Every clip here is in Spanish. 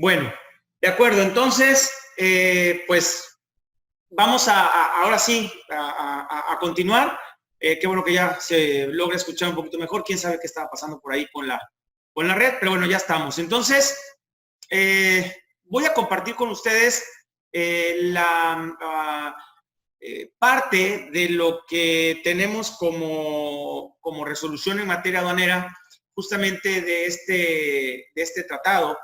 Bueno, de acuerdo. Entonces, pues vamos ahora sí a continuar. Qué bueno que ya se logra escuchar un poquito mejor. Quién sabe qué estaba pasando por ahí con la red, pero bueno, ya estamos. Entonces, voy a compartir con ustedes parte de lo que tenemos como resolución en materia aduanera, justamente de este tratado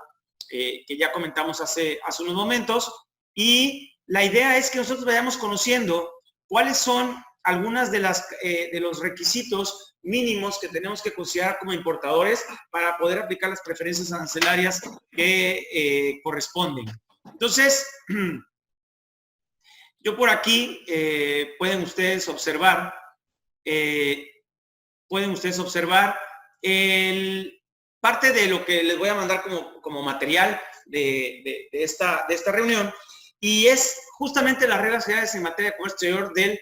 que ya comentamos hace unos momentos, y la idea es que nosotros vayamos conociendo cuáles son algunas de los requisitos mínimos que tenemos que considerar como importadores para poder aplicar las preferencias arancelarias que corresponden. Entonces, yo por aquí pueden ustedes observar parte de lo que les voy a mandar como material de esta reunión, y es justamente las reglas generales en materia de comercio exterior del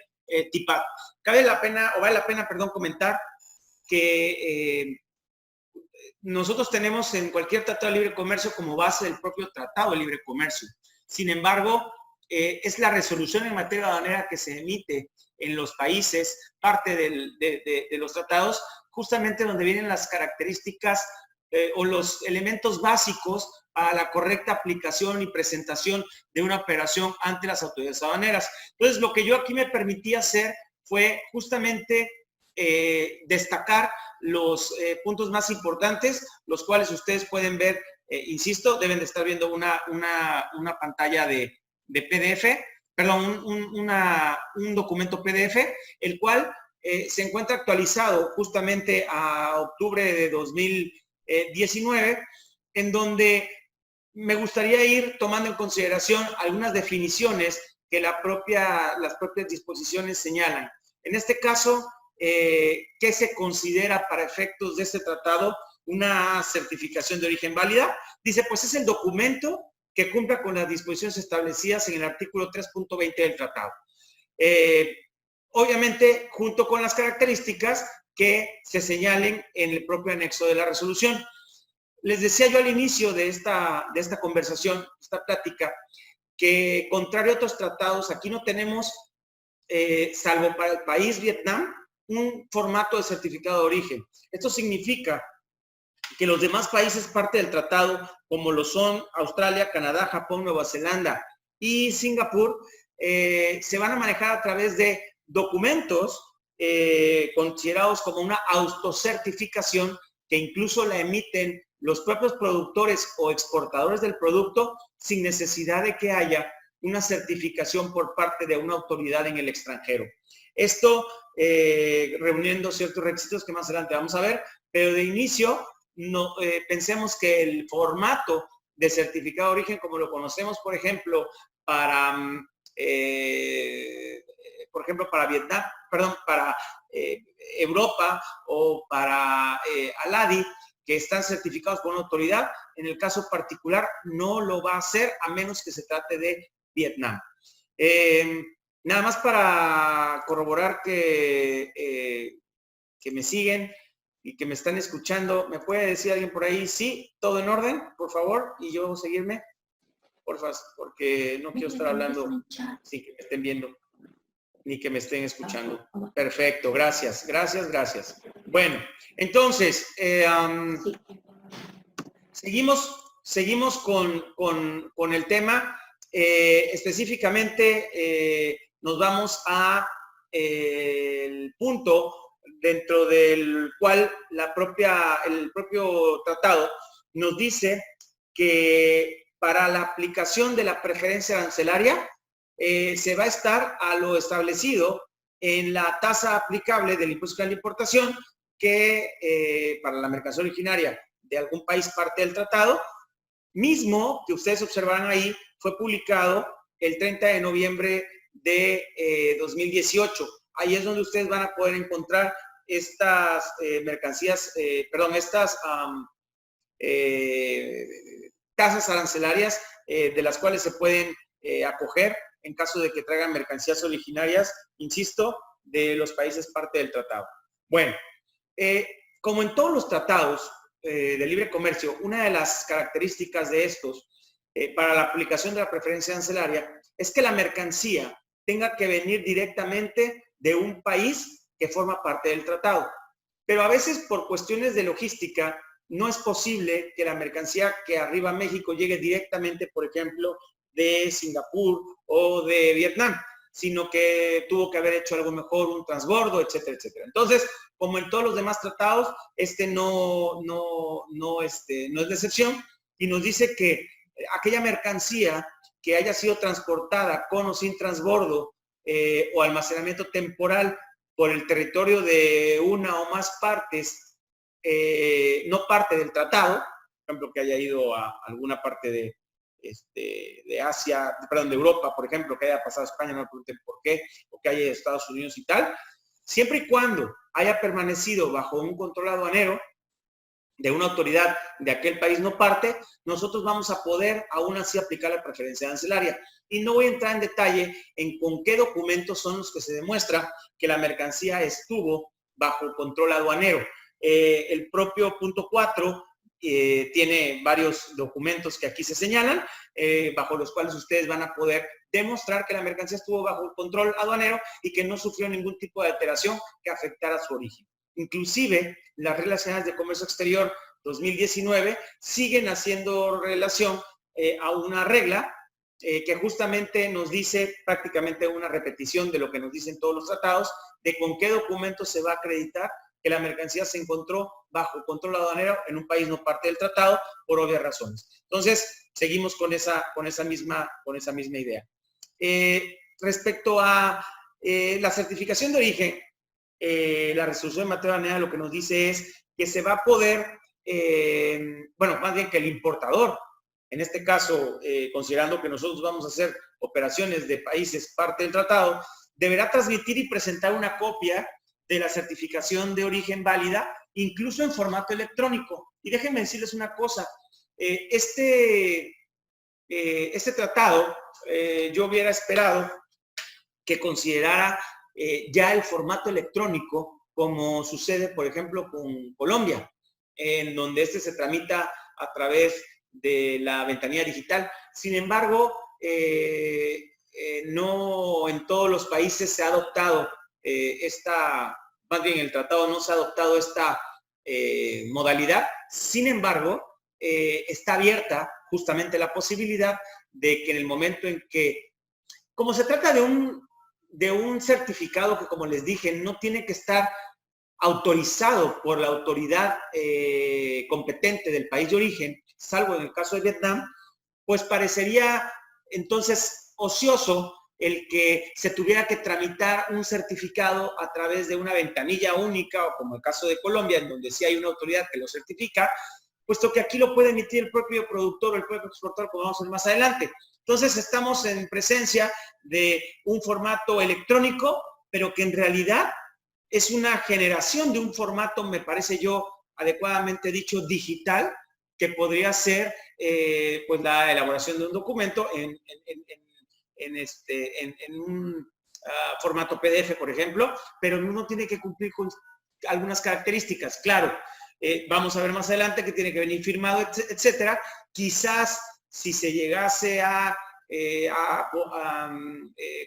TIPAD. Vale la pena, comentar que nosotros tenemos en cualquier tratado de libre comercio como base el propio tratado de libre comercio. Sin embargo, es la resolución en materia aduanera que se emite en los países, parte de los tratados, justamente donde vienen las características o los elementos básicos a la correcta aplicación y presentación de una operación ante las autoridades aduaneras. Entonces, lo que yo aquí me permití hacer fue justamente destacar los puntos más importantes, los cuales ustedes pueden ver, insisto, deben de estar viendo una pantalla de PDF, perdón, un documento PDF, el cual se encuentra actualizado justamente a octubre de 2019, en donde me gustaría ir tomando en consideración algunas definiciones que las propias disposiciones señalan. En este caso, ¿qué se considera para efectos de este tratado una certificación de origen válida? Dice, pues es el documento que cumpla con las disposiciones establecidas en el artículo 3.20 del tratado. Obviamente, junto con las características que se señalen en el propio anexo de la resolución. Les decía yo al inicio de esta conversación, esta plática, que contrario a otros tratados, aquí no tenemos, salvo para el país Vietnam, un formato de certificado de origen. Esto significa que los demás países parte del tratado, como lo son Australia, Canadá, Japón, Nueva Zelanda y Singapur, se van a manejar a través de documentos considerados como una autocertificación, que incluso la emiten los propios productores o exportadores del producto sin necesidad de que haya una certificación por parte de una autoridad en el extranjero. Esto reuniendo ciertos requisitos que más adelante vamos a ver, pero de inicio no, pensemos que el formato de certificado de origen, como lo conocemos, por ejemplo, para Vietnam, perdón, para Europa o para Aladi, que están certificados por una autoridad, en el caso particular no lo va a hacer a menos que se trate de Vietnam. Nada más para corroborar que me siguen y que me están escuchando, ¿me puede decir alguien por ahí? Sí, todo en orden, por favor, y yo seguirme, por favor, porque no quiero estar hablando sin que me estén viendo ni que me estén escuchando. Perfecto, gracias. Bueno, entonces, seguimos con el tema. Específicamente, nos vamos a el punto dentro del cual el propio tratado nos dice que para la aplicación de la preferencia arancelaria se va a estar a lo establecido en la tasa aplicable del impuesto final de importación, que para la mercancía originaria de algún país parte del tratado, mismo que ustedes observarán ahí, fue publicado el 30 de noviembre de 2018. Ahí es donde ustedes van a poder encontrar estas mercancías, estas tasas arancelarias de las cuales se pueden acoger en caso de que traigan mercancías originarias, insisto, de los países parte del tratado. Bueno, como en todos los tratados de libre comercio, una de las características de estos para la aplicación de la preferencia arancelaria es que la mercancía tenga que venir directamente de un país que forma parte del tratado. Pero a veces por cuestiones de logística no es posible que la mercancía que arriba a México llegue directamente, por ejemplo, de Singapur o de Vietnam, sino que tuvo que haber hecho algo mejor, un transbordo, etcétera, etcétera. Entonces, como en todos los demás tratados, no es de excepción y nos dice que aquella mercancía que haya sido transportada con o sin transbordo o almacenamiento temporal por el territorio de una o más partes, no parte del tratado, por ejemplo, que haya ido a alguna parte de Asia, perdón, de Europa, por ejemplo, que haya pasado a España, no me pregunten por qué, o que haya ido a Estados Unidos y tal, siempre y cuando haya permanecido bajo un control aduanero de una autoridad de aquel país no parte, nosotros vamos a poder aún así aplicar la preferencia arancelaria. Y no voy a entrar en detalle en con qué documentos son los que se demuestra que la mercancía estuvo bajo el control aduanero. El propio punto 4 tiene varios documentos que aquí se señalan, bajo los cuales ustedes van a poder demostrar que la mercancía estuvo bajo el control aduanero y que no sufrió ningún tipo de alteración que afectara su origen. Inclusive, las reglas generales de comercio exterior 2019 siguen haciendo relación a una regla que justamente nos dice prácticamente una repetición de lo que nos dicen todos los tratados, de con qué documentos se va a acreditar que la mercancía se encontró bajo control aduanero en un país no parte del tratado por obvias razones. Entonces, seguimos con esa misma idea. Respecto a la certificación de origen, la resolución de materia aduanera lo que nos dice es que se va a poder, bueno, más bien que el importador, en este caso, considerando que nosotros vamos a hacer operaciones de países parte del tratado, deberá transmitir y presentar una copia de la certificación de origen válida, incluso en formato electrónico. Y déjenme decirles una cosa, este tratado yo hubiera esperado que considerara ya el formato electrónico, como sucede, por ejemplo, con Colombia, en donde se tramita a través de la ventanilla digital. Sin embargo, no en todos los países se ha adoptado más bien el tratado no se ha adoptado esta modalidad. Sin embargo, está abierta justamente la posibilidad de que en el momento en que, como se trata de un certificado que, como les dije, no tiene que estar autorizado por la autoridad competente del país de origen, salvo en el caso de Vietnam, pues parecería entonces ocioso el que se tuviera que tramitar un certificado a través de una ventanilla única, o como el caso de Colombia, en donde sí hay una autoridad que lo certifica, puesto que aquí lo puede emitir el propio productor o el propio exportador, como vamos a ver más adelante. Entonces estamos en presencia de un formato electrónico, pero que en realidad es una generación de un formato, me parece yo, adecuadamente dicho, digital, que podría ser pues la elaboración de un documento en un formato PDF, por ejemplo, pero uno tiene que cumplir con algunas características. Claro, vamos a ver más adelante que tiene que venir firmado, etcétera. Quizás si se llegase a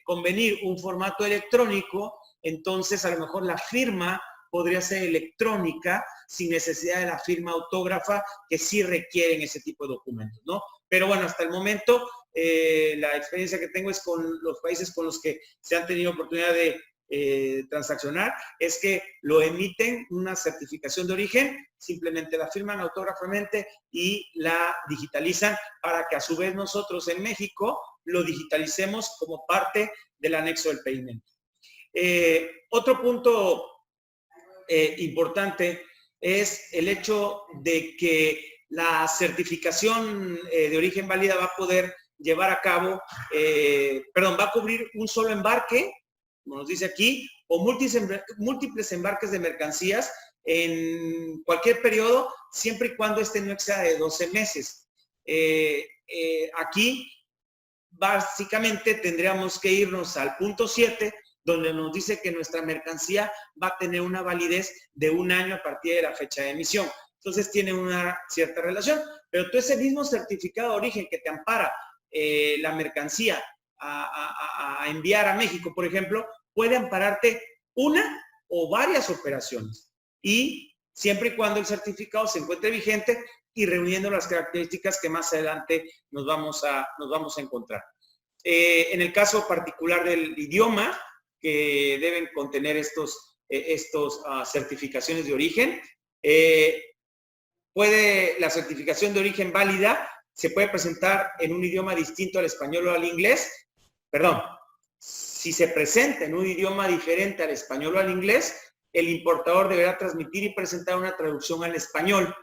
convenir un formato electrónico, entonces a lo mejor la firma podría ser electrónica sin necesidad de la firma autógrafa que sí requieren ese tipo de documentos, ¿no? Pero bueno, hasta el momento la experiencia que tengo es con los países con los que se han tenido oportunidad de transaccionar, es que lo emiten una certificación de origen, simplemente la firman autógrafamente y la digitalizan para que a su vez nosotros en México lo digitalicemos como parte del anexo del pedimento. Otro punto importante es el hecho de que la certificación de origen válida va a poder llevar a cabo, va a cubrir un solo embarque, como nos dice aquí, o múltiples embarques de mercancías en cualquier periodo, siempre y cuando este no exceda de 12 meses. Aquí, básicamente, tendríamos que irnos al punto 7, donde nos dice que nuestra mercancía va a tener una validez de 1 año a partir de la fecha de emisión. entonces tiene una cierta relación. Pero tú ese mismo certificado de origen que te ampara la mercancía a enviar a México, por ejemplo, puede ampararte una o varias operaciones. Y siempre y cuando el certificado se encuentre vigente y reuniendo las características que más adelante nos vamos a encontrar. En el caso particular del idioma, que deben contener estos certificaciones de origen, la certificación de origen válida se puede presentar en un idioma distinto al español o al inglés. Perdón, si se presenta en un idioma diferente al español o al inglés, el importador deberá transmitir y presentar una traducción al español.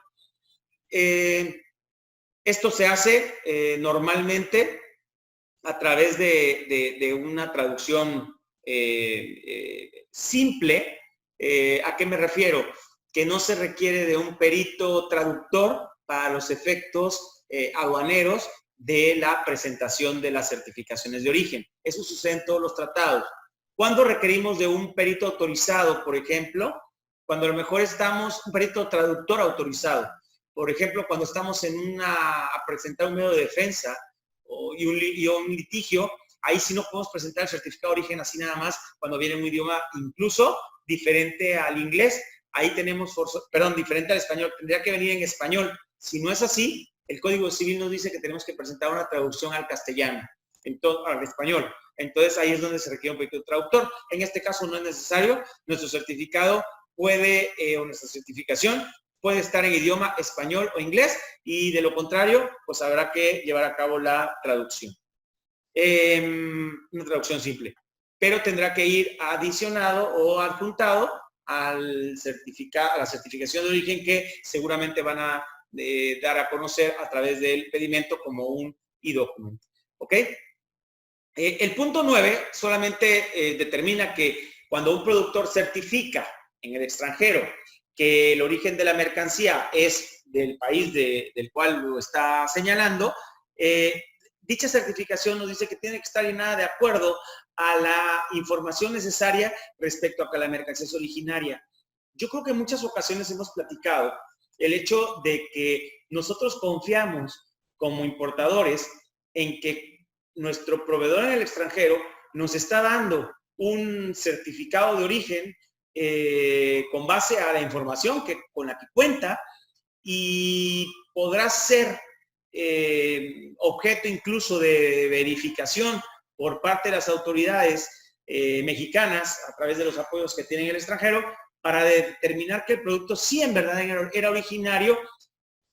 Esto se hace normalmente a través de una traducción simple. ¿A qué me refiero? Que no se requiere de un perito traductor para los efectos aduaneros de la presentación de las certificaciones de origen. Eso sucede en todos los tratados. ¿Cuándo requerimos de un perito autorizado, por ejemplo? Cuando a lo mejor estamos, un perito traductor autorizado. Por ejemplo, cuando estamos a presentar un medio de defensa y un litigio, ahí sí no podemos presentar el certificado de origen así nada más cuando viene un idioma incluso diferente al inglés. Ahí tenemos, diferente al español. Tendría que venir en español. Si no es así, el Código Civil nos dice que tenemos que presentar una traducción al castellano, al español. Entonces ahí es donde se requiere un perito traductor. En este caso no es necesario. Nuestro certificado o nuestra certificación puede estar en idioma español o inglés, y de lo contrario, pues habrá que llevar a cabo la traducción. Una traducción simple. Pero tendrá que ir adicionado o adjuntado a la certificación de origen que seguramente van a dar a conocer a través del pedimento como un e-documento. ¿Ok? El punto 9 solamente determina que cuando un productor certifica en el extranjero que el origen de la mercancía es del país del cual lo está señalando, dicha certificación nos dice que tiene que estar llenada de acuerdo a la información necesaria respecto a que la mercancía es originaria. Yo creo que en muchas ocasiones hemos platicado el hecho de que nosotros confiamos como importadores en que nuestro proveedor en el extranjero nos está dando un certificado de origen con base a la información con la que cuenta, y podrá ser objeto incluso de verificación por parte de las autoridades mexicanas a través de los apoyos que tienen en el extranjero para determinar que el producto sí en verdad era originario,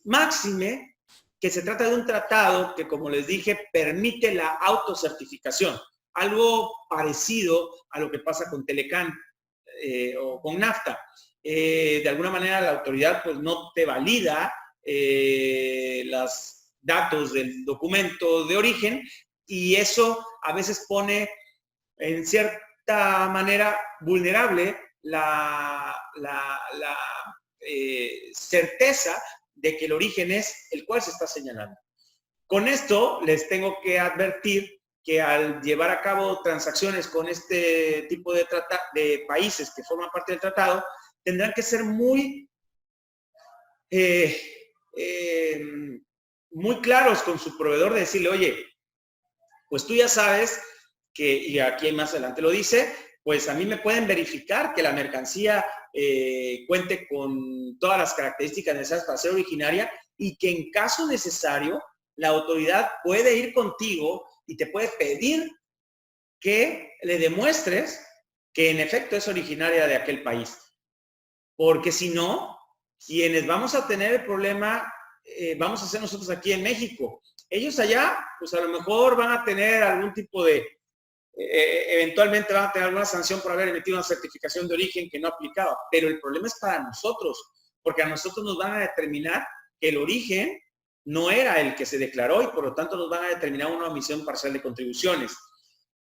máxime que se trata de un tratado que, como les dije, permite la autocertificación, algo parecido a lo que pasa con Telecán o con NAFTA. De alguna manera la autoridad pues no te valida los datos del documento de origen, y eso a veces pone en cierta manera vulnerable la certeza de que el origen es el cual se está señalando. Con esto les tengo que advertir que al llevar a cabo transacciones con este tipo de países que forman parte del tratado, tendrán que ser muy claros con su proveedor, de decirle, oye, pues tú ya sabes que, y aquí más adelante lo dice, pues a mí me pueden verificar que la mercancía cuente con todas las características necesarias para ser originaria, y que en caso necesario la autoridad puede ir contigo y te puede pedir que le demuestres que en efecto es originaria de aquel país. Porque si no, quienes vamos a tener el problema vamos a ser nosotros aquí en México. Ellos allá, pues a lo mejor van a tener algún tipo de, eventualmente van a tener alguna sanción por haber emitido una certificación de origen que no aplicaba, pero el problema es para nosotros, porque a nosotros nos van a determinar que el origen no era el que se declaró, y por lo tanto nos van a determinar una omisión parcial de contribuciones.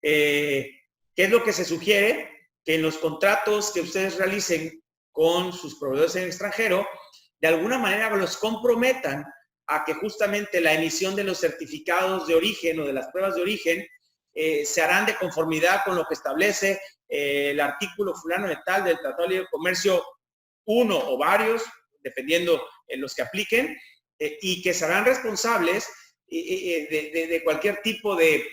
¿Qué es lo que se sugiere? Que en los contratos que ustedes realicen con sus proveedores en el extranjero, de alguna manera los comprometan a que justamente la emisión de los certificados de origen o de las pruebas de origen se harán de conformidad con lo que establece el artículo fulano de tal del Tratado de Libre Comercio 1 o varios, dependiendo los que apliquen, y que serán responsables de cualquier tipo de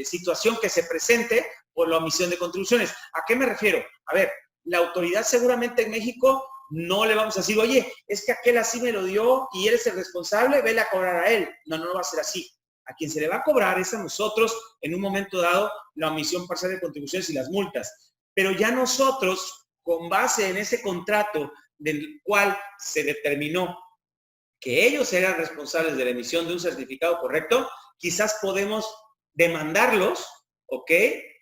situación que se presente por la omisión de contribuciones. ¿A qué me refiero? A ver, la autoridad seguramente en México no le vamos a decir, oye, es que aquel así me lo dio y él es el responsable, vele a cobrar a él. No, no va a ser así. A quien se le va a cobrar es a nosotros, en un momento dado, la omisión parcial de contribuciones y las multas. Pero ya nosotros, con base en ese contrato del cual se determinó que ellos eran responsables de la emisión de un certificado correcto, quizás podemos demandarlos, ¿ok?,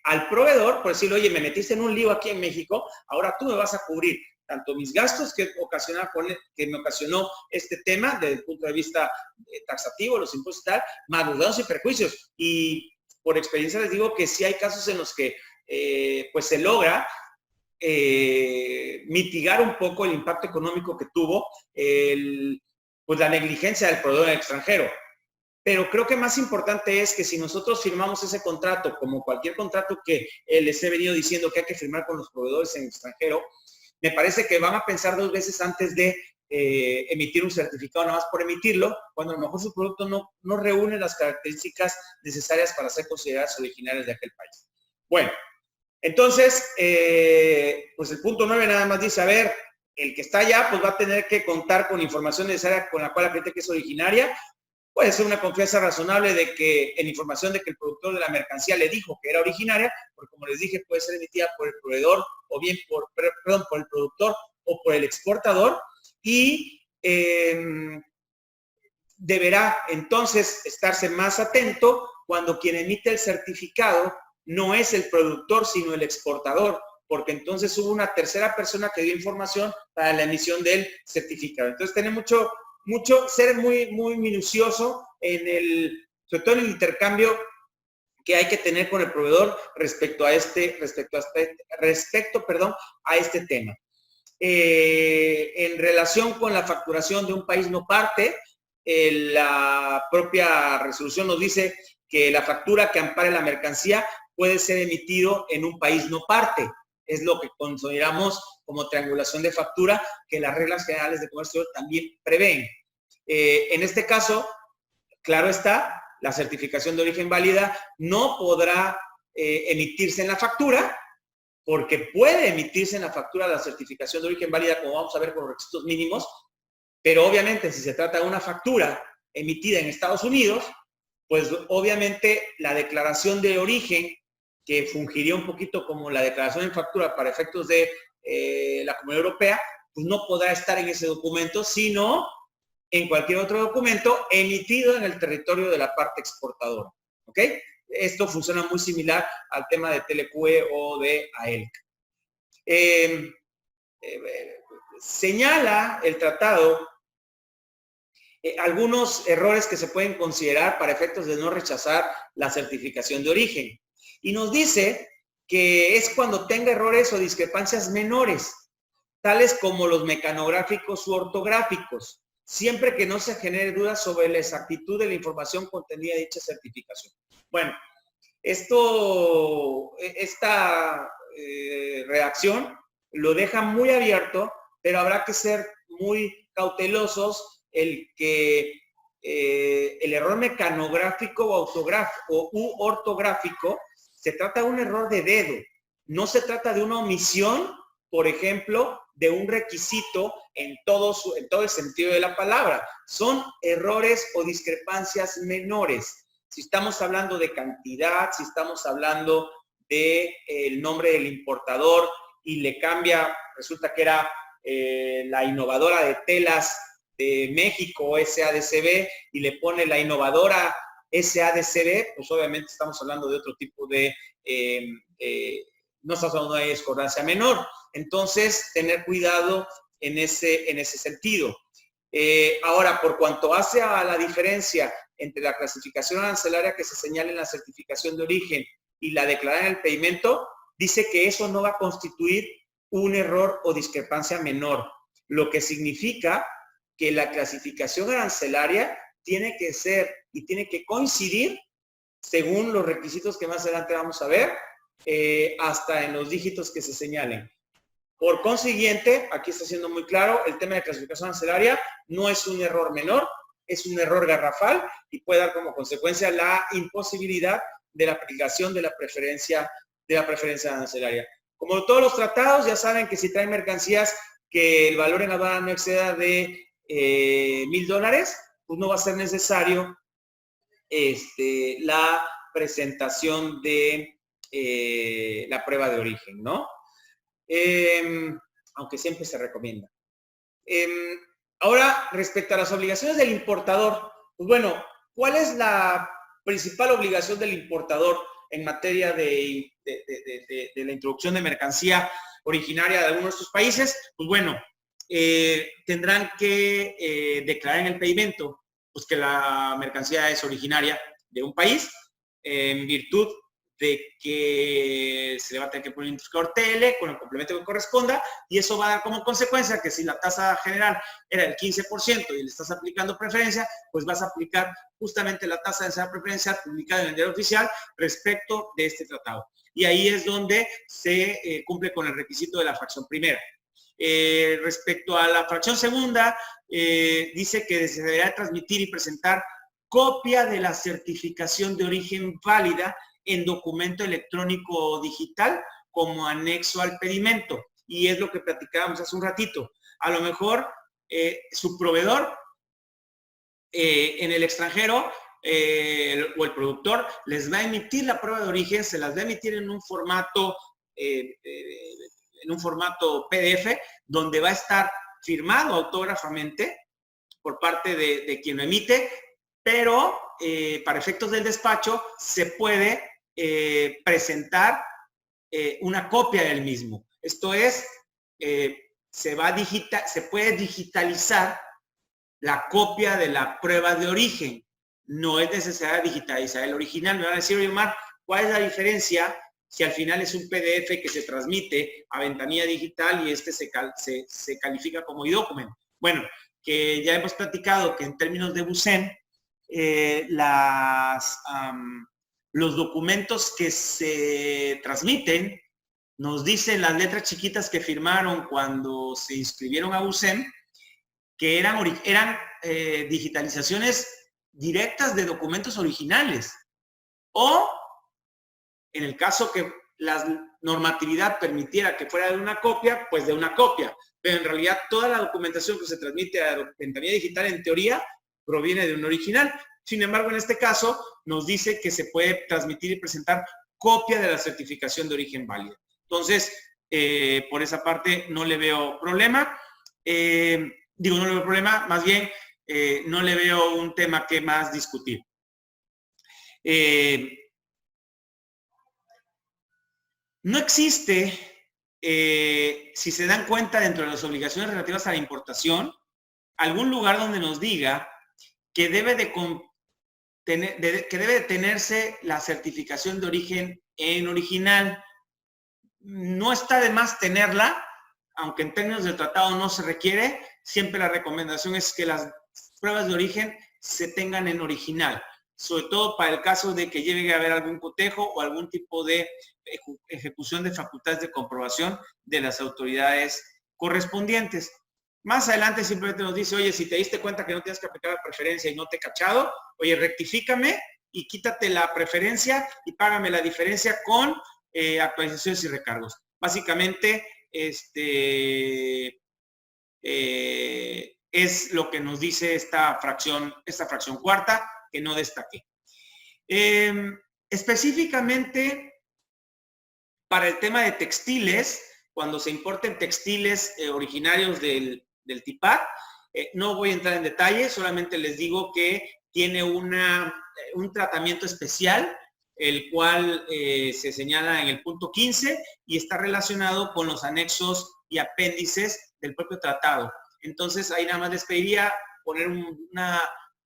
al proveedor por decirle, oye, me metiste en un lío aquí en México, ahora tú me vas a cubrir tanto mis gastos que me ocasionó este tema desde el punto de vista taxativo, los impuestos y tal, más los daños y perjuicios. Y por experiencia les digo que sí hay casos en los que pues se logra mitigar un poco el impacto económico que tuvo pues la negligencia del proveedor extranjero. Pero creo que más importante es que si nosotros firmamos ese contrato, como cualquier contrato que les he venido diciendo que hay que firmar con los proveedores en extranjero, me parece que van a pensar 2 veces antes de emitir un certificado nada más por emitirlo, cuando a lo mejor su producto no reúne las características necesarias para ser consideradas originarias de aquel país. Bueno, entonces, pues el punto 9 nada más dice, a ver, el que está allá pues va a tener que contar con información necesaria con la cual acredite que es originaria. Puede ser una confianza razonable de que en información de que el productor de la mercancía le dijo que era originaria, porque como les dije, puede ser emitida por el proveedor o bien por el productor o por el exportador, y deberá entonces estarse más atento cuando quien emite el certificado no es el productor, sino el exportador, porque entonces hubo una tercera persona que dio información para la emisión del certificado. Entonces, tener ser muy minucioso sobre todo en el intercambio que hay que tener con el proveedor respecto a este tema. En relación con la facturación de un país no parte, la propia resolución nos dice que la factura que ampare la mercancía puede ser emitido en un país no parte. Es lo que consideramos como triangulación de factura, que las reglas generales de comercio también prevén. En este caso, claro está, la certificación de origen válida no podrá emitirse en la factura, porque puede emitirse en la factura la certificación de origen válida, como vamos a ver con los requisitos mínimos, pero obviamente si se trata de una factura emitida en Estados Unidos, pues obviamente la declaración de origen, que fungiría un poquito como la declaración en factura para efectos de la Comunidad Europea, pues no podrá estar en ese documento, sino en cualquier otro documento emitido en el territorio de la parte exportadora. ¿Ok? Esto funciona muy similar al tema de TLQE o de AELC. Señala el tratado algunos errores que se pueden considerar para efectos de no rechazar la certificación de origen. Y nos dice que es cuando tenga errores o discrepancias menores, tales como los mecanográficos u ortográficos, siempre que no se genere dudas sobre la exactitud de la información contenida en dicha certificación. Bueno, esta redacción lo deja muy abierto, pero habrá que ser muy cautelosos el error mecanográfico u ortográfico se trata de un error de dedo, no se trata de una omisión, por ejemplo, de un requisito en todo el sentido de la palabra. Son errores o discrepancias menores. Si estamos hablando de cantidad, si estamos hablando del nombre del importador y le cambia, resulta que era la innovadora de telas de México, SADCB, y le pone la innovadora SADCB, pues obviamente estamos hablando de otro tipo de, no estamos hablando de discordancia menor. Entonces, tener cuidado en ese sentido. Ahora, por cuanto hace a la diferencia entre la clasificación arancelaria que se señala en la certificación de origen y la declarada en el pedimento, dice que eso no va a constituir un error o discrepancia menor, lo que significa que la clasificación arancelaria tiene que ser y tiene que coincidir, según los requisitos que más adelante vamos a ver, hasta en los dígitos que se señalen. Por consiguiente, aquí está siendo muy claro, el tema de clasificación arancelaria no es un error menor, es un error garrafal y puede dar como consecuencia la imposibilidad de la aplicación de la preferencia arancelaria. Como todos los tratados, ya saben que si traen mercancías que el valor en aduana no exceda de $1,000, pues no va a ser necesario la presentación de la prueba de origen, ¿no? Aunque siempre se recomienda. Ahora, respecto a las obligaciones del importador, pues bueno, ¿cuál es la principal obligación del importador en materia de la introducción de mercancía originaria de algunos de estos países? Pues bueno, tendrán que declarar en el pedimento pues que la mercancía es originaria de un país en virtud de que se le va a tener que poner un identificador TL con el complemento que corresponda, y eso va a dar como consecuencia que si la tasa general era el 15% y le estás aplicando preferencia, pues vas a aplicar justamente la tasa de esa preferencia publicada en el diario oficial respecto de este tratado. Y ahí es donde se cumple con el requisito de la fracción primera. Respecto a la fracción segunda, dice que se deberá transmitir y presentar copia de la certificación de origen válida en documento electrónico digital como anexo al pedimento. Y es lo que platicábamos hace un ratito. A lo mejor su proveedor en el extranjero o el productor les va a emitir la prueba de origen, se las va a emitir en un formato PDF, donde va a estar firmado autógrafamente por parte de quien lo emite, pero para efectos del despacho se puede presentar una copia del mismo. Esto es, se puede digitalizar la copia de la prueba de origen. No es necesario digitalizar el original. Me van a decir, oye, Omar, ¿cuál es la diferencia si al final es un PDF que se transmite a ventanilla digital y se califica como e-document? Bueno, que ya hemos platicado que en términos de BUSEN, los documentos que se transmiten nos dicen las letras chiquitas que firmaron cuando se inscribieron a BUSEN que eran digitalizaciones directas de documentos originales, o en el caso que la normatividad permitiera que fuera de una copia, pues de una copia, pero en realidad toda la documentación que se transmite a ventanilla digital en teoría proviene de un original. Sin embargo, en este caso nos dice que se puede transmitir y presentar copia de la certificación de origen válida. Entonces, por esa parte no le veo problema. No le veo problema, más bien no le veo un tema que más discutir. No existe, si se dan cuenta dentro de las obligaciones relativas a la importación, algún lugar donde nos diga que debe de tenerse la certificación de origen en original. No está de más tenerla, aunque en términos del tratado no se requiere. Siempre la recomendación es que las pruebas de origen se tengan en original, sobre todo para el caso de que llegue a haber algún cotejo o algún tipo de ejecución de facultades de comprobación de las autoridades correspondientes. Más adelante simplemente nos dice, oye, si te diste cuenta que no tienes que aplicar la preferencia y no te he cachado, oye, rectifícame y quítate la preferencia y págame la diferencia con actualizaciones y recargos. Básicamente, es lo que nos dice esta fracción cuarta que no destaqué. Específicamente para el tema de textiles, cuando se importen textiles originarios del TIPAD, no voy a entrar en detalle, solamente les digo que tiene un tratamiento especial, el cual se señala en el punto 15 y está relacionado con los anexos y apéndices del propio tratado. Entonces, ahí nada más les pediría poner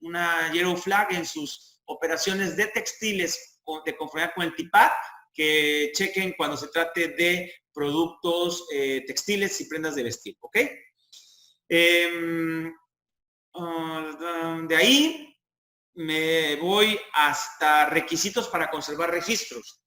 una yellow flag en sus operaciones de textiles de conformidad con el TIPAD, que chequen cuando se trate de productos textiles y prendas de vestir, ¿ok? De ahí me voy hasta requisitos para conservar registros.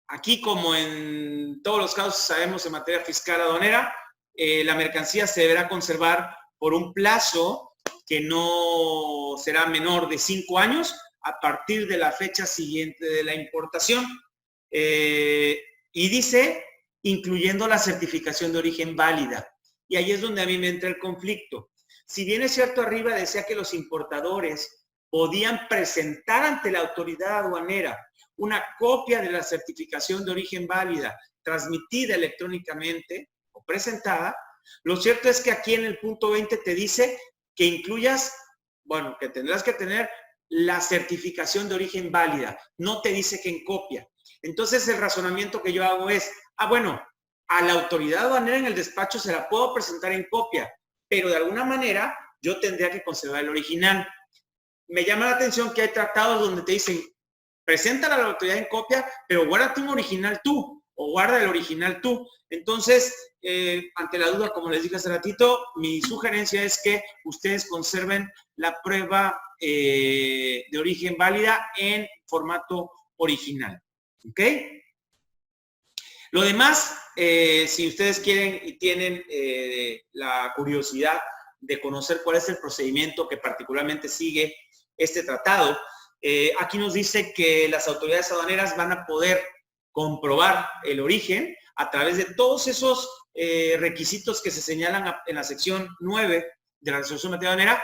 aquí, como en todos los casos sabemos en materia fiscal aduanera, la mercancía se deberá conservar por un plazo que no será menor de 5 años a partir de la fecha siguiente de la importación. Y dice, incluyendo la certificación de origen válida. Y ahí es donde a mí me entra el conflicto. Si bien es cierto, arriba decía que los importadores podían presentar ante la autoridad aduanera una copia de la certificación de origen válida transmitida electrónicamente o presentada, lo cierto es que aquí en el punto 20 te dice que incluyas, bueno, que tendrás que tener la certificación de origen válida, no te dice que en copia. Entonces el razonamiento que yo hago es, bueno, a la autoridad aduanera en el despacho se la puedo presentar en copia, pero de alguna manera yo tendría que conservar el original. Me llama la atención que hay tratados donde te dicen, preséntala a la autoridad en copia, pero guárdate un original tú, o guarda el original tú. Entonces, ante la duda, como les dije hace ratito, mi sugerencia es que ustedes conserven la prueba de origen válida en formato original. ¿Ok? Lo demás, si ustedes quieren y tienen la curiosidad de conocer cuál es el procedimiento que particularmente sigue este tratado, aquí nos dice que las autoridades aduaneras van a poder comprobar el origen a través de todos esos requisitos que se señalan en la sección 9 de la resolución de materia aduanera.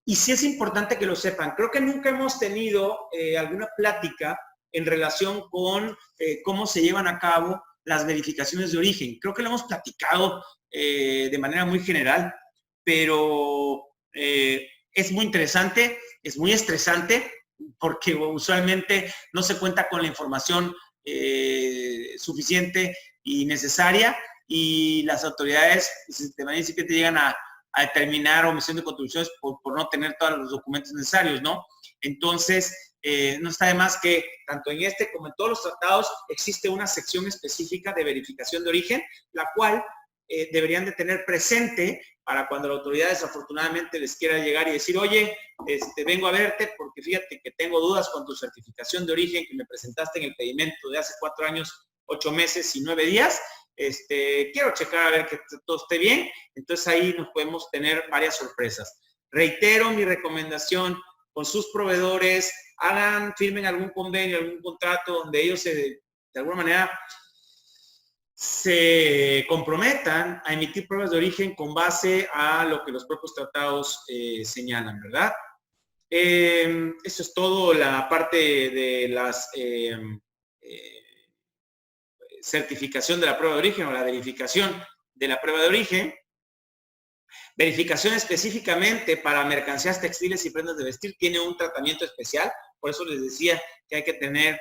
Y sí es importante que lo sepan. Creo que nunca hemos tenido alguna plática en relación con cómo se llevan a cabo las verificaciones de origen. Creo que lo hemos platicado de manera muy general, pero es muy interesante, es muy estresante, porque usualmente no se cuenta con la información suficiente y necesaria, y las autoridades de manera incipiente llegan a determinar omisión de contribuciones por no tener todos los documentos necesarios, ¿no? Entonces, no está de más que tanto en este como en todos los tratados existe una sección específica de verificación de origen, la cual deberían de tener presente para cuando la autoridad desafortunadamente les quiera llegar y decir, oye, vengo a verte porque fíjate que tengo dudas con tu certificación de origen que me presentaste en el pedimento de hace 4 años, 8 meses y 9 días. Quiero checar a ver que todo esté bien. Entonces ahí nos podemos tener varias sorpresas. Reitero mi recomendación con sus proveedores, firmen algún convenio, algún contrato donde ellos de alguna manera se comprometan a emitir pruebas de origen con base a lo que los propios tratados señalan, ¿verdad? Eso es todo la parte de las certificación de la prueba de origen o la verificación de la prueba de origen. Verificación específicamente para mercancías textiles y prendas de vestir tiene un tratamiento especial, por eso les decía que hay que tener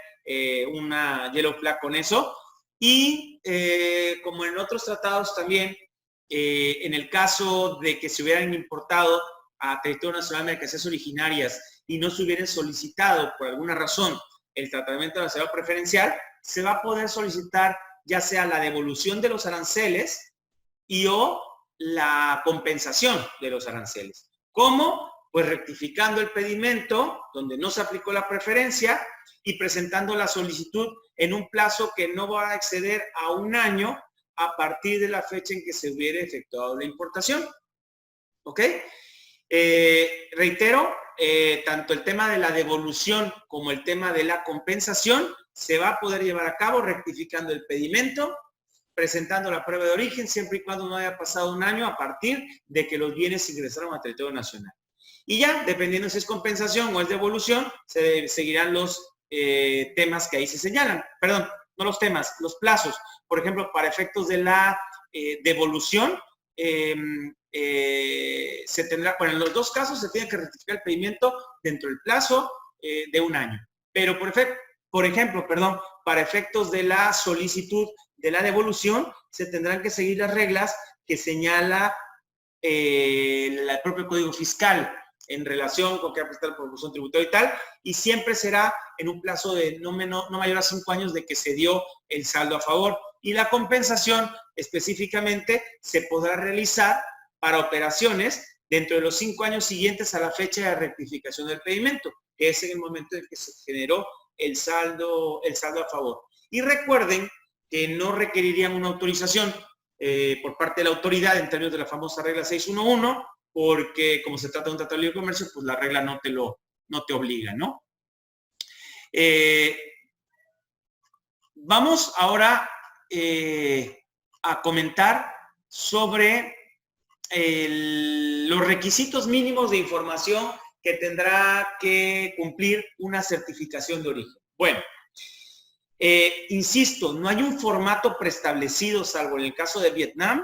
una yellow flag con eso. Y como en otros tratados también, en el caso de que se hubieran importado a territorio nacional mercancías originarias y no se hubieran solicitado por alguna razón el tratamiento de arancelado preferencial, se va a poder solicitar ya sea la devolución de los aranceles y o la compensación de los aranceles. ¿Cómo? Pues rectificando el pedimento donde no se aplicó la preferencia y presentando la solicitud en un plazo que no va a exceder a 1 año a partir de la fecha en que se hubiera efectuado la importación. ¿Ok? Reitero, tanto el tema de la devolución como el tema de la compensación se va a poder llevar a cabo rectificando el pedimento, presentando la prueba de origen, siempre y cuando no haya pasado 1 año a partir de que los bienes ingresaron a territorio nacional. Y ya, dependiendo si es compensación o es devolución, se seguirán los temas que ahí se señalan. Perdón, no los temas, los plazos. Por ejemplo, para efectos de la devolución, se tendrá, bueno, en los 2 casos se tiene que rectificar el pedimento dentro del plazo de 1 año. Pero por ejemplo, para efectos de la solicitud de la devolución, se tendrán que seguir las reglas que señala el propio Código Fiscal en relación con qué prestar proporción tributaria y tal, y siempre será en un plazo de no mayor a 5 años de que se dio el saldo a favor. Y la compensación específicamente se podrá realizar para operaciones dentro de los 5 años siguientes a la fecha de rectificación del pedimento, que es en el momento en que se generó el saldo a favor. Y recuerden que no requerirían una autorización por parte de la autoridad en términos de la famosa regla 611, porque como se trata de un tratado de libre comercio, pues la regla no te obliga, ¿no? Vamos ahora a comentar sobre los requisitos mínimos de información que tendrá que cumplir una certificación de origen. Bueno, insisto, no hay un formato preestablecido, salvo en el caso de Vietnam.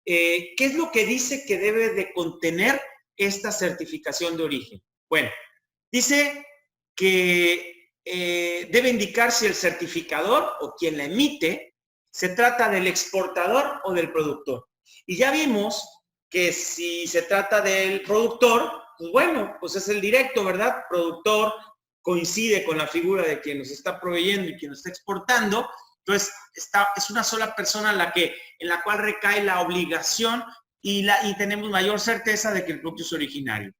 ¿Qué es lo que dice que debe de contener esta certificación de origen? Bueno, dice que debe indicar si el certificador o quien la emite se trata del exportador o del productor. Y ya vimos que si se trata del productor, pues bueno, pues es el directo, ¿verdad? Productor coincide con la figura de quien nos está proveyendo y quien nos está exportando. Entonces, es una sola persona en la cual recae la obligación y tenemos mayor certeza de que el producto es originario.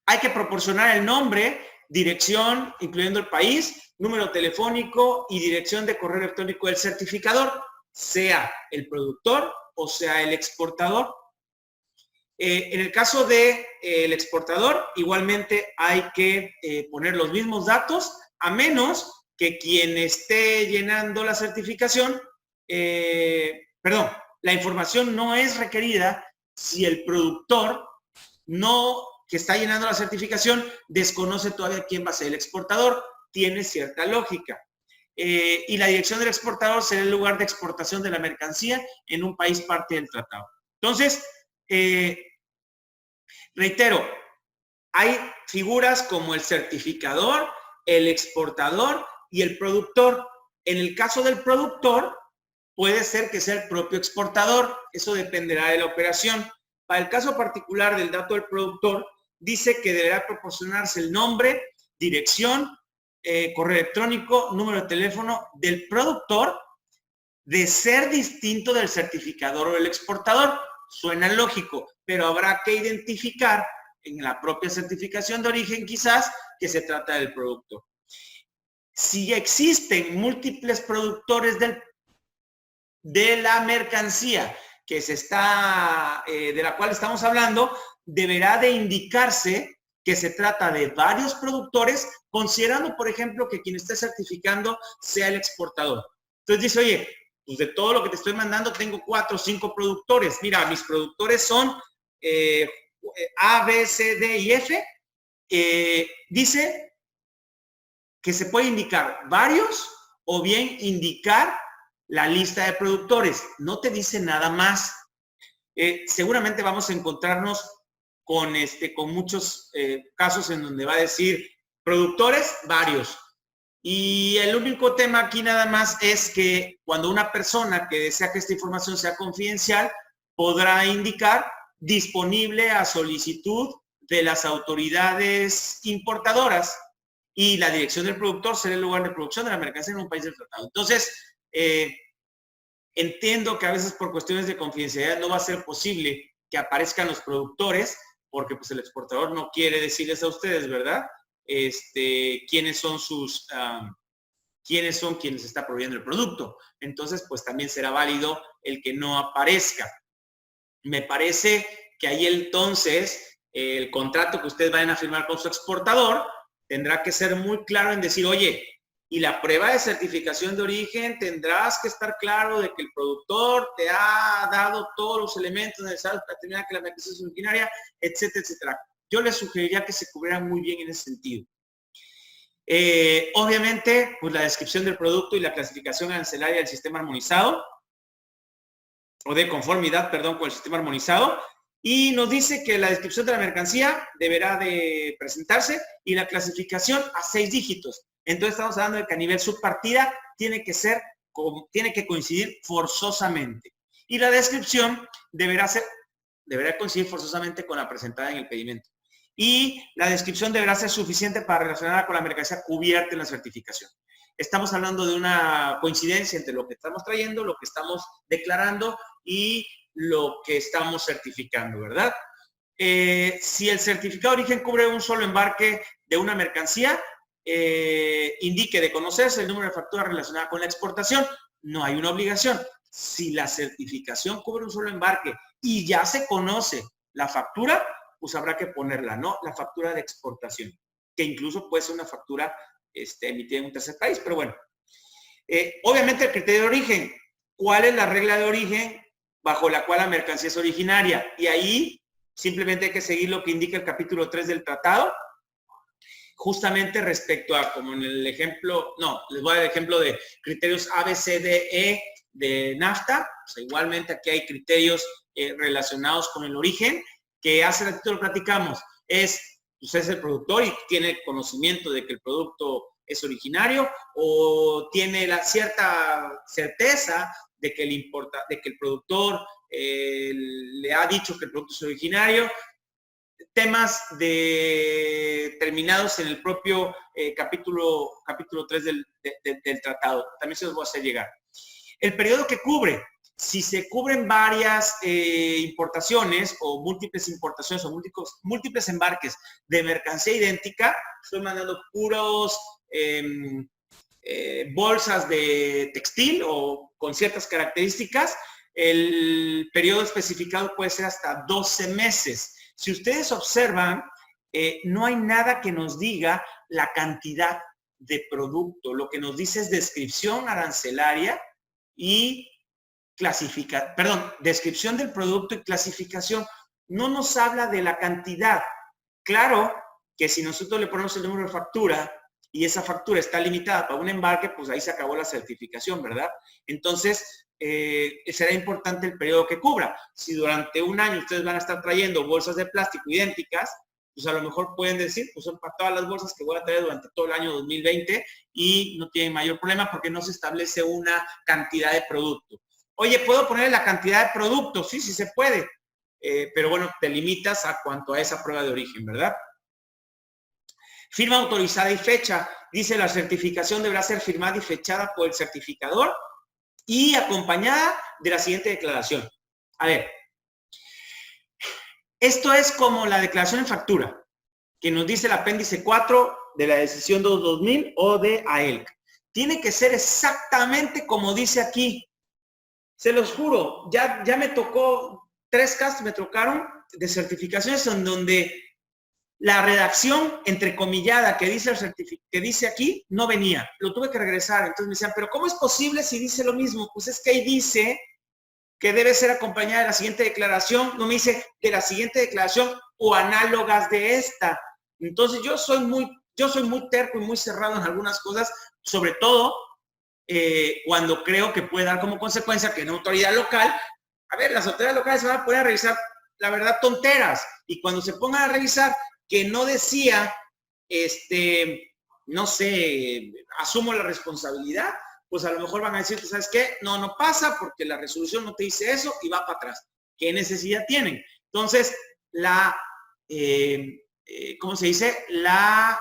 Hay que proporcionar el nombre, dirección, incluyendo el país, número telefónico y dirección de correo electrónico del certificador, sea el productor o sea el exportador. En el caso del exportador, igualmente hay que poner los mismos datos, a menos que quien esté llenando la certificación, la información no es requerida si el productor que está llenando la certificación desconoce todavía quién va a ser el exportador. Tiene cierta lógica. Y la dirección del exportador será el lugar de exportación de la mercancía en un país parte del tratado. Entonces, reitero, hay figuras como el certificador, el exportador y el productor. En el caso del productor, puede ser que sea el propio exportador. Eso dependerá de la operación. Para el caso particular del dato del productor, dice que deberá proporcionarse el nombre, dirección, correo electrónico, número de teléfono del productor, de ser distinto del certificador o del exportador. Suena lógico, pero habrá que identificar en la propia certificación de origen quizás que se trata del producto. Si existen múltiples productores de la mercancía de la cual estamos hablando, deberá de indicarse que se trata de varios productores, considerando, por ejemplo, que quien esté certificando sea el exportador. Entonces dice, oye, pues de todo lo que te estoy mandando tengo 4 o 5 productores. Mira, mis productores son A, B, C, D y F. Dice que se puede indicar varios o bien indicar la lista de productores. No te dice nada más. Seguramente vamos a encontrarnos con muchos casos en donde va a decir productores, varios. Y el único tema aquí nada más es que cuando una persona que desea que esta información sea confidencial, podrá indicar disponible a solicitud de las autoridades importadoras, y la dirección del productor será el lugar de producción de la mercancía en un país del tratado. Entonces, entiendo que a veces por cuestiones de confidencialidad no va a ser posible que aparezcan los productores, porque pues el exportador no quiere decirles a ustedes, ¿verdad? Quiénes son quienes está proveyendo el producto. Entonces, pues también será válido el que no aparezca. Me parece que ahí entonces el contrato que ustedes vayan a firmar con su exportador tendrá que ser muy claro en decir, oye, y la prueba de certificación de origen tendrás que estar claro de que el productor te ha dado todos los elementos necesarios para determinar que la mercancía es originaria, etcétera, etcétera. Yo les sugeriría que se cubrieran muy bien en ese sentido. Obviamente, pues la descripción del producto y la clasificación arancelaria del sistema armonizado, o de conformidad, perdón, con el sistema armonizado, y nos dice que la descripción de la mercancía deberá de presentarse y la clasificación a 6 dígitos. Entonces estamos hablando de que a nivel subpartida tiene que coincidir forzosamente. Y la descripción deberá coincidir forzosamente con la presentada en el pedimento. Y la descripción deberá ser suficiente para relacionarla con la mercancía cubierta en la certificación. Estamos hablando de una coincidencia entre lo que estamos trayendo, lo que estamos declarando y lo que estamos certificando, ¿verdad? Si el certificado de origen cubre un solo embarque de una mercancía, indique de conocerse el número de factura relacionada con la exportación. No hay una obligación. Si la certificación cubre un solo embarque y ya se conoce la factura, pues habrá que ponerla, ¿no? La factura de exportación, que incluso puede ser una factura emitida en un tercer país, pero bueno. Obviamente el criterio de origen. ¿Cuál es la regla de origen bajo la cual la mercancía es originaria? Y ahí simplemente hay que seguir lo que indica el capítulo 3 del tratado, justamente respecto a, como en el ejemplo, no, les voy a dar el ejemplo de criterios A, B, C, D, E de NAFTA. O sea, igualmente aquí hay criterios relacionados con el origen, que hace ratito lo platicamos. Usted es el productor y tiene conocimiento de que el producto es originario, o tiene la cierta certeza de que el productor le ha dicho que el producto es originario. Temas terminados en el propio capítulo 3 del tratado. También se los voy a hacer llegar. El periodo que cubre. Si se cubren varias importaciones o múltiples importaciones o múltiples embarques de mercancía idéntica, estoy mandando puros bolsas de textil o con ciertas características, el periodo especificado puede ser hasta 12 meses. Si ustedes observan, no hay nada que nos diga la cantidad de producto. Lo que nos dice es descripción arancelaria y descripción del producto y clasificación. No nos habla de la cantidad. Claro que si nosotros le ponemos el número de factura y esa factura está limitada para un embarque, pues ahí se acabó la certificación, ¿verdad? Entonces, será importante el periodo que cubra. Si durante un año ustedes van a estar trayendo bolsas de plástico idénticas, pues a lo mejor pueden decir, pues son para todas las bolsas que voy a traer durante todo el año 2020 y no tienen mayor problema porque no se establece una cantidad de producto. Oye, ¿puedo poner la cantidad de producto? Sí, sí se puede. Pero bueno, te limitas a cuanto a esa prueba de origen, ¿verdad? Firma autorizada y fecha. Dice, la certificación deberá ser firmada y fechada por el certificador y acompañada de la siguiente declaración. A ver, esto es como la declaración en factura, que nos dice el apéndice 4 de la decisión 2/2000 o de AELC. Tiene que ser exactamente como dice aquí. Se los juro, ya me tocó 3 casos, me tocaron de certificaciones en donde la redacción entrecomillada que dice aquí no venía. Lo tuve que regresar. Entonces me decían, pero ¿cómo es posible si dice lo mismo? Pues es que ahí dice que debe ser acompañada de la siguiente declaración. No me dice de la siguiente declaración o análogas de esta. Entonces yo soy muy terco y muy cerrado en algunas cosas, sobre todo cuando creo que puede dar como consecuencia que una autoridad local, a ver, las autoridades locales se van a poder revisar, la verdad, tonteras. Y cuando se pongan a revisar que no decía, no sé, asumo la responsabilidad, pues a lo mejor van a decir, ¿sabes qué? No pasa porque la resolución no te dice eso y va para atrás. ¿Qué necesidad tienen? Entonces, ¿cómo se dice? La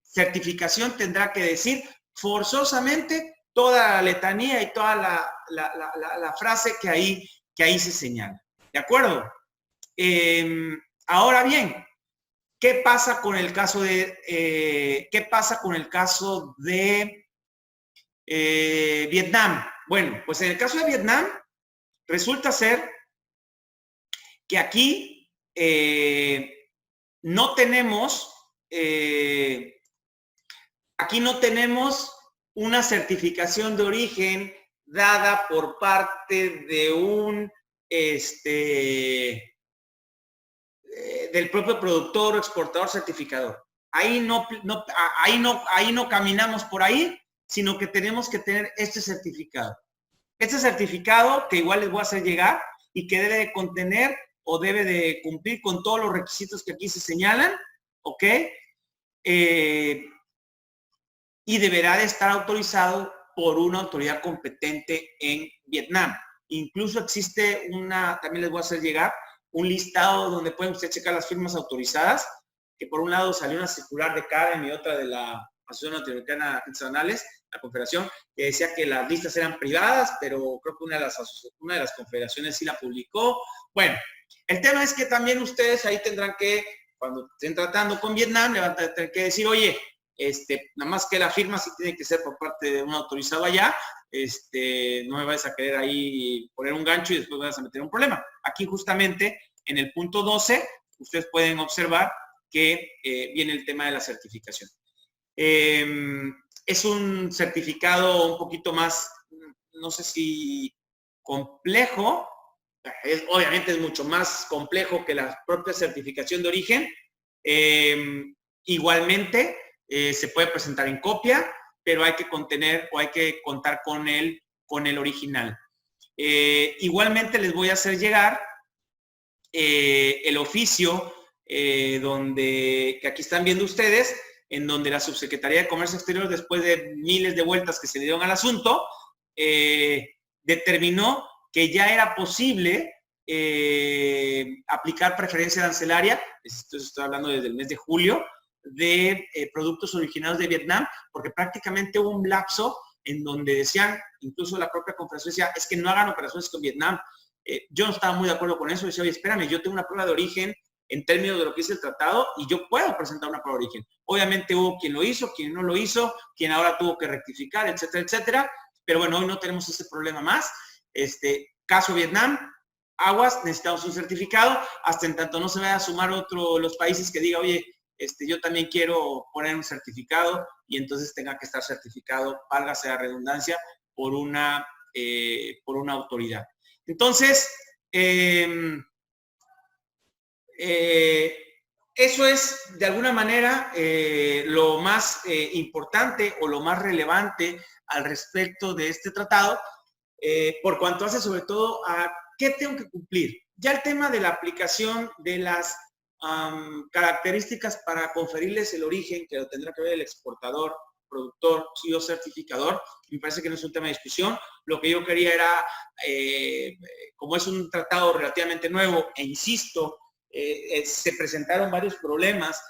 certificación tendrá que decir forzosamente toda la letanía y toda la frase que ahí se señala. ¿De acuerdo? Ahora bien, ¿qué pasa con el caso de Vietnam? Bueno, pues en el caso de Vietnam resulta ser que aquí no tenemos una certificación de origen dada por parte de un del propio productor o exportador certificador. Ahí no caminamos por ahí, sino que tenemos que tener este certificado. Este certificado que igual les voy a hacer llegar y que debe de contener o debe de cumplir con todos los requisitos que aquí se señalan, ¿ok? Y deberá de estar autorizado por una autoridad competente en Vietnam. Incluso existe también les voy a hacer llegar, un listado donde pueden ustedes checar las firmas autorizadas, que por un lado salió una circular de CAREM y otra de la Asociación Latinoamericana de Agentes Aduanales, la Confederación, que decía que las listas eran privadas, pero creo que una de las confederaciones sí la publicó. Bueno, el tema es que también ustedes ahí tendrán que, cuando estén tratando con Vietnam, le van a tener que decir, oye, Nada más que la firma sí tiene que ser por parte de un autorizado allá. No me vayas a querer ahí poner un gancho y después vas a meter un problema. Aquí justamente en el punto 12, ustedes pueden observar que viene el tema de la certificación. Es un certificado un poquito más, no sé si complejo, obviamente es mucho más complejo que la propia certificación de origen. Igualmente, se puede presentar en copia, pero hay que contar con el original. Igualmente les voy a hacer llegar el oficio que aquí están viendo ustedes, en donde la Subsecretaría de Comercio Exterior, después de miles de vueltas que se dieron al asunto, determinó que ya era posible aplicar preferencia arancelaria, estoy hablando desde el mes de julio, de productos originados de Vietnam, porque prácticamente hubo un lapso en donde decían, incluso la propia conferencia decía, es que no hagan operaciones con Vietnam. Yo no estaba muy de acuerdo con eso, decía, oye, espérame, yo tengo una prueba de origen en términos de lo que es el tratado y yo puedo presentar una prueba de origen. Obviamente hubo quien lo hizo, quien no lo hizo, quien ahora tuvo que rectificar, etcétera, etcétera. Pero bueno, hoy no tenemos ese problema más. Caso Vietnam, aguas, necesitamos un certificado, hasta en tanto no se vaya a sumar otro de los países que diga, oye, yo también quiero poner un certificado y entonces tenga que estar certificado, válgase la redundancia, por una autoridad. Entonces, eso es, de alguna manera, lo más importante o lo más relevante al respecto de este tratado, por cuanto hace sobre todo a qué tengo que cumplir. Ya el tema de la aplicación de las características para conferirles el origen, que lo tendrá que ver el exportador, productor y o certificador, me parece que no es un tema de discusión. Lo que yo quería era, como es un tratado relativamente nuevo, e insisto, se presentaron varios problemas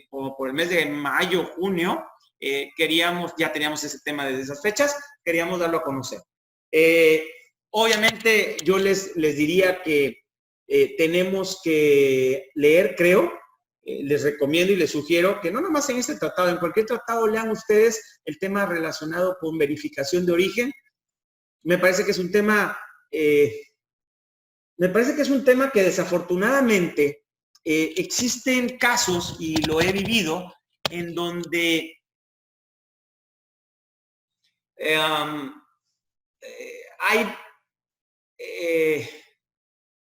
por el mes de mayo, junio, ya teníamos ese tema desde esas fechas, queríamos darlo a conocer. Obviamente yo les diría que tenemos que leer, creo, les recomiendo y les sugiero que no nomás en este tratado, en cualquier tratado lean ustedes el tema relacionado con verificación de origen. Me parece que es un tema que desafortunadamente existen casos, y lo he vivido, en donde hay,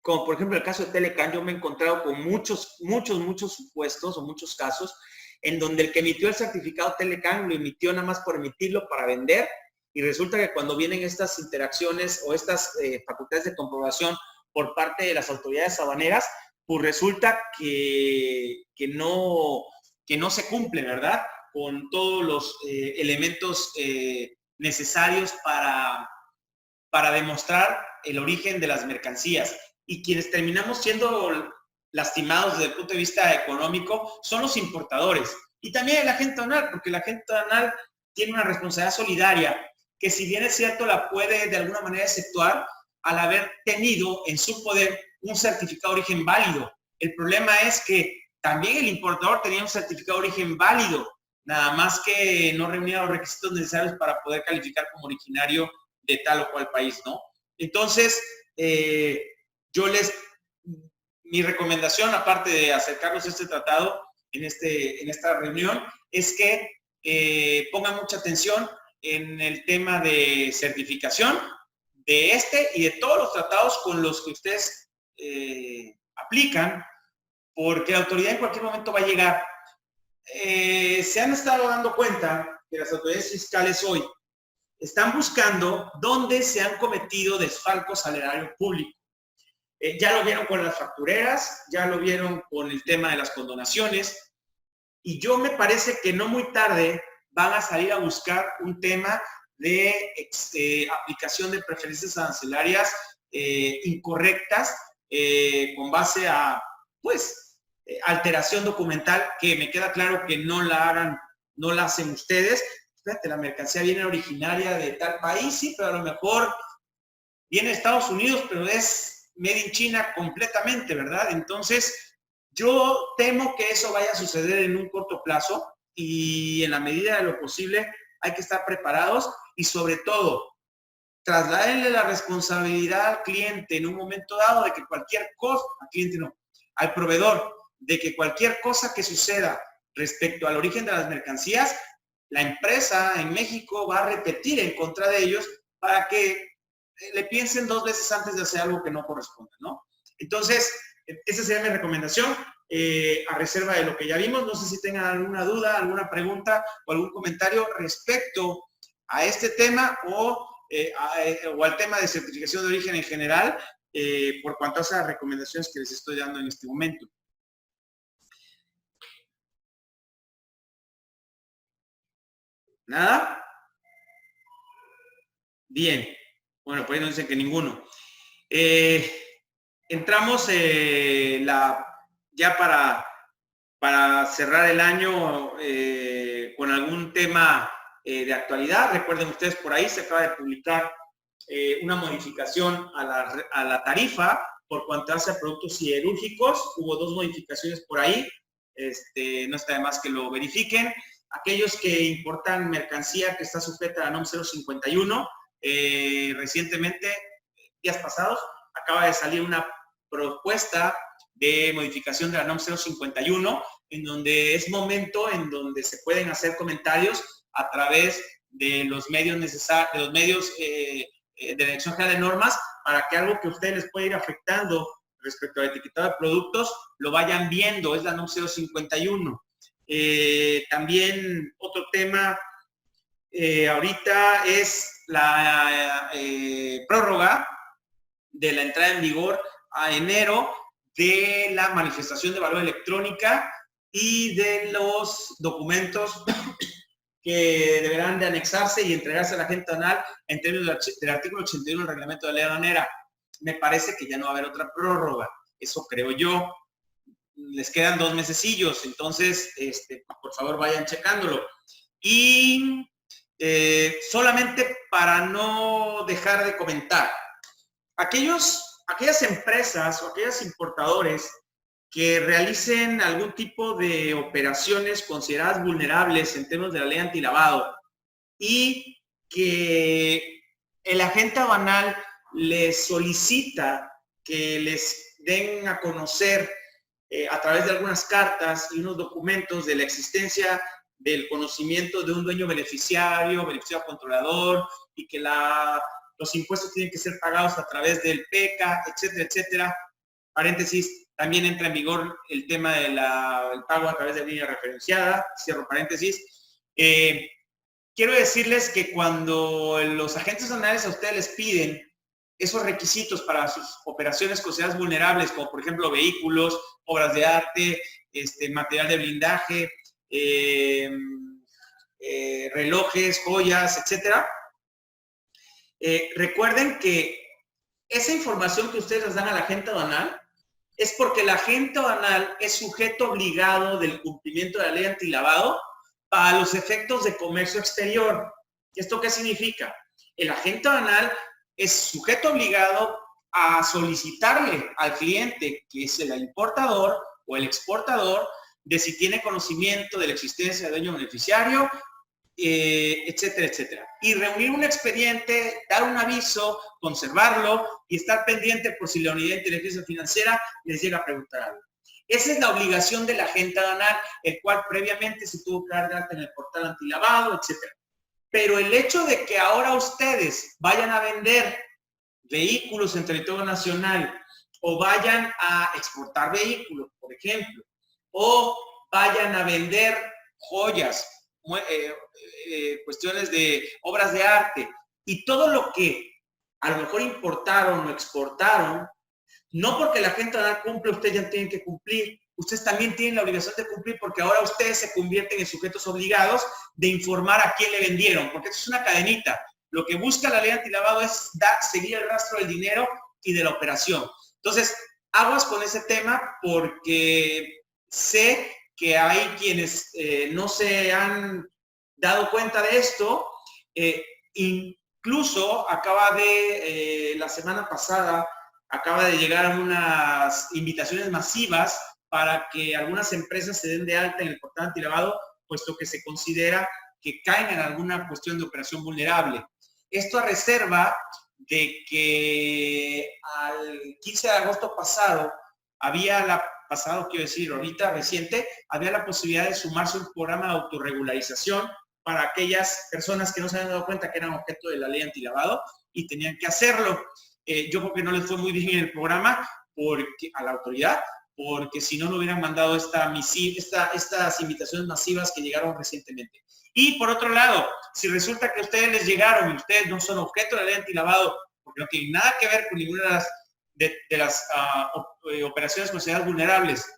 como por ejemplo el caso de Telecan, yo me he encontrado con muchos supuestos o muchos casos en donde el que emitió el certificado Telecan lo emitió nada más por emitirlo para vender, y resulta que cuando vienen estas interacciones o estas facultades de comprobación por parte de las autoridades aduaneras, pues resulta que no se cumple, ¿verdad?, con todos los elementos necesarios para demostrar el origen de las mercancías. Y quienes terminamos siendo lastimados desde el punto de vista económico son los importadores. Y también el agente aduanal, porque el agente aduanal tiene una responsabilidad solidaria, que si bien es cierto la puede de alguna manera exceptuar al haber tenido en su poder un certificado de origen válido. El problema es que también el importador tenía un certificado de origen válido, nada más que no reunía los requisitos necesarios para poder calificar como originario de tal o cual país, ¿no? Entonces, mi recomendación, aparte de acercarnos a este tratado en esta reunión, es que pongan mucha atención en el tema de certificación de y de todos los tratados con los que ustedes aplican, porque la autoridad en cualquier momento va a llegar. Se han estado dando cuenta que las autoridades fiscales hoy están buscando dónde se han cometido desfalcos al erario público. Ya lo vieron con las factureras, ya lo vieron con el tema de las condonaciones, y yo me parece que no muy tarde van a salir a buscar un tema de aplicación de preferencias arancelarias incorrectas con base a, pues, alteración documental, que me queda claro que no la hacen ustedes. Fíjate, la mercancía viene originaria de tal país, sí, pero a lo mejor viene de Estados Unidos, pero es made in China completamente, ¿verdad? Entonces, yo temo que eso vaya a suceder en un corto plazo. y en la medida de lo posible hay que estar preparados y sobre todo trasládenle la responsabilidad al cliente en un momento dado de que cualquier cosa, al cliente no, al proveedor, de que cualquier cosa que suceda respecto al origen de las mercancías, la empresa en México va a repetir en contra de ellos para que le piensen 2 veces antes de hacer algo que no corresponde, ¿no? Entonces, esa sería mi recomendación, a reserva de lo que ya vimos. No sé si tengan alguna duda, alguna pregunta o algún comentario respecto a este tema o al tema de certificación de origen en general, por cuanto a esas recomendaciones que les estoy dando en este momento. ¿Nada? Bien. Bueno, por ahí nos dicen que ninguno. Entramos ya para cerrar el año con algún tema de actualidad. Recuerden ustedes, por ahí se acaba de publicar una modificación a la tarifa por cuanto hace a productos siderúrgicos. Hubo 2 modificaciones por ahí. No está de más que lo verifiquen. Aquellos que importan mercancía que está sujeta a la NOM 051, recientemente, días pasados, acaba de salir una propuesta de modificación de la NOM 051, en donde es momento en donde se pueden hacer comentarios a través de los medios necesarios, de los medios de la Dirección General de Normas, para que algo que a ustedes les puede ir afectando respecto al etiquetado de productos, lo vayan viendo. Es la NOM 051. También otro tema ahorita es la prórroga de la entrada en vigor a enero de la manifestación de valor electrónica y de los documentos que deberán de anexarse y entregarse a la agente aduanal en términos del artículo 81 del reglamento de la ley aduanera. Me parece que ya no va a haber otra prórroga, eso creo yo. Les quedan 2 mesecillos, entonces, por favor, vayan checándolo. Y solamente para no dejar de comentar, aquellas empresas o aquellos importadores que realicen algún tipo de operaciones consideradas vulnerables en términos de la ley antilavado y que el agente aduanal les solicita que les den a conocer a través de algunas cartas y unos documentos de la existencia del conocimiento de un dueño beneficiario controlador, y que los impuestos tienen que ser pagados a través del PECA, etcétera, etcétera. Paréntesis, también entra en vigor el tema del pago a través de línea referenciada, cierro paréntesis. Quiero decirles que cuando los agentes aduanales a ustedes les piden esos requisitos para sus operaciones consideradas vulnerables, como por ejemplo vehículos, obras de arte, material de blindaje, relojes, joyas, etcétera. Recuerden que esa información que ustedes les dan al agente aduanal es porque el agente aduanal es sujeto obligado del cumplimiento de la ley antilavado para los efectos de comercio exterior. ¿Esto qué significa? El agente aduanal es sujeto obligado a solicitarle al cliente, que es el importador o el exportador, de si tiene conocimiento de la existencia del dueño beneficiario, etcétera, etcétera. Y reunir un expediente, dar un aviso, conservarlo y estar pendiente por si la unidad de inteligencia financiera les llega a preguntar algo. Esa es la obligación del agente aduanal, el cual previamente se tuvo que dar de alta en el portal antilavado, etcétera. Pero el hecho de que ahora ustedes vayan a vender vehículos en territorio nacional o vayan a exportar vehículos, por ejemplo, o vayan a vender joyas, cuestiones de obras de arte y todo lo que a lo mejor importaron o exportaron, no porque la gente aduanal cumple, ustedes ya tienen que cumplir. Ustedes también tienen la obligación de cumplir porque ahora ustedes se convierten en sujetos obligados de informar a quién le vendieron, porque esto es una cadenita. Lo que busca la ley antilavado es seguir el rastro del dinero y de la operación. Entonces, aguas con ese tema porque sé que hay quienes no se han dado cuenta de esto. Incluso la semana pasada, acaba de llegar unas invitaciones masivas para que algunas empresas se den de alta en el portal antilavado, puesto que se considera que caen en alguna cuestión de operación vulnerable. Esto a reserva de que al 15 de agosto pasado, ahorita reciente, había la posibilidad de sumarse a un programa de autorregularización para aquellas personas que no se habían dado cuenta que eran objeto de la ley antilavado y tenían que hacerlo. Yo creo que no les fue muy bien en el programa a la autoridad, porque si no, no hubieran mandado estas invitaciones masivas que llegaron recientemente. Y por otro lado, si resulta que a ustedes les llegaron y ustedes no son objeto de la ley antilavado, porque no tienen nada que ver con ninguna de las operaciones consideradas vulnerables,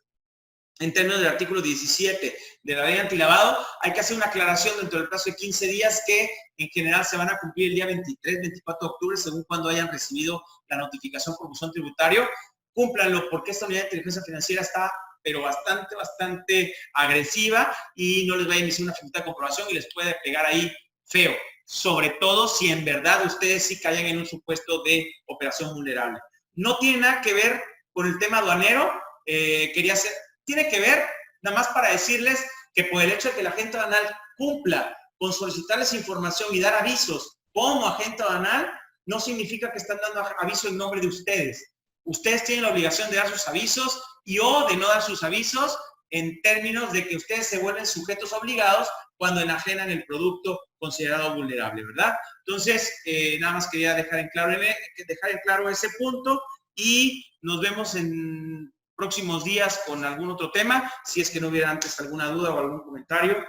en términos del artículo 17 de la ley antilavado, hay que hacer una aclaración dentro del plazo de 15 días que en general se van a cumplir el día 23, 24 de octubre, según cuando hayan recibido la notificación por buzón tributario. Cúmplanlo, porque esta unidad de inteligencia financiera está pero bastante agresiva y no les va a emitir una facultad de comprobación y les puede pegar ahí feo, sobre todo si en verdad ustedes sí caen en un supuesto de operación vulnerable. No tiene nada que ver con el tema aduanero, tiene que ver nada más para decirles que por el hecho de que la agente aduanal cumpla con solicitarles información y dar avisos como agente aduanal, no significa que están dando aviso en nombre de ustedes. Ustedes tienen la obligación de dar sus avisos o de no dar sus avisos en términos de que ustedes se vuelven sujetos obligados cuando enajenan el producto considerado vulnerable, ¿verdad? Entonces, nada más quería dejar en claro ese punto y nos vemos en próximos días con algún otro tema, si es que no hubiera antes alguna duda o algún comentario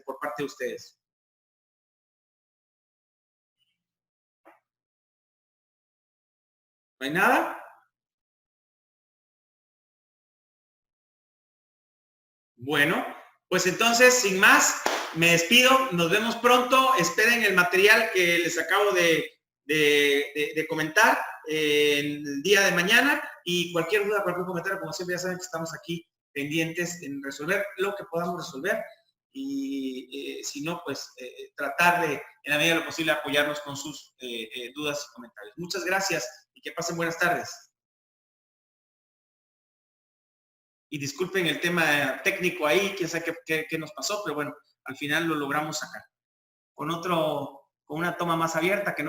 por parte de ustedes. ¿No hay nada? Bueno, pues entonces, sin más, me despido. Nos vemos pronto. Esperen el material que les acabo de comentar el día de mañana. Y cualquier duda, cualquier comentario, como siempre, ya saben que estamos aquí pendientes en resolver lo que podamos resolver. Y si no, pues tratar de, en la medida de lo posible, apoyarnos con sus dudas y comentarios. Muchas gracias y que pasen buenas tardes. Y disculpen el tema técnico ahí, quién sabe qué nos pasó, pero bueno, al final lo logramos sacar. Con una toma más abierta que no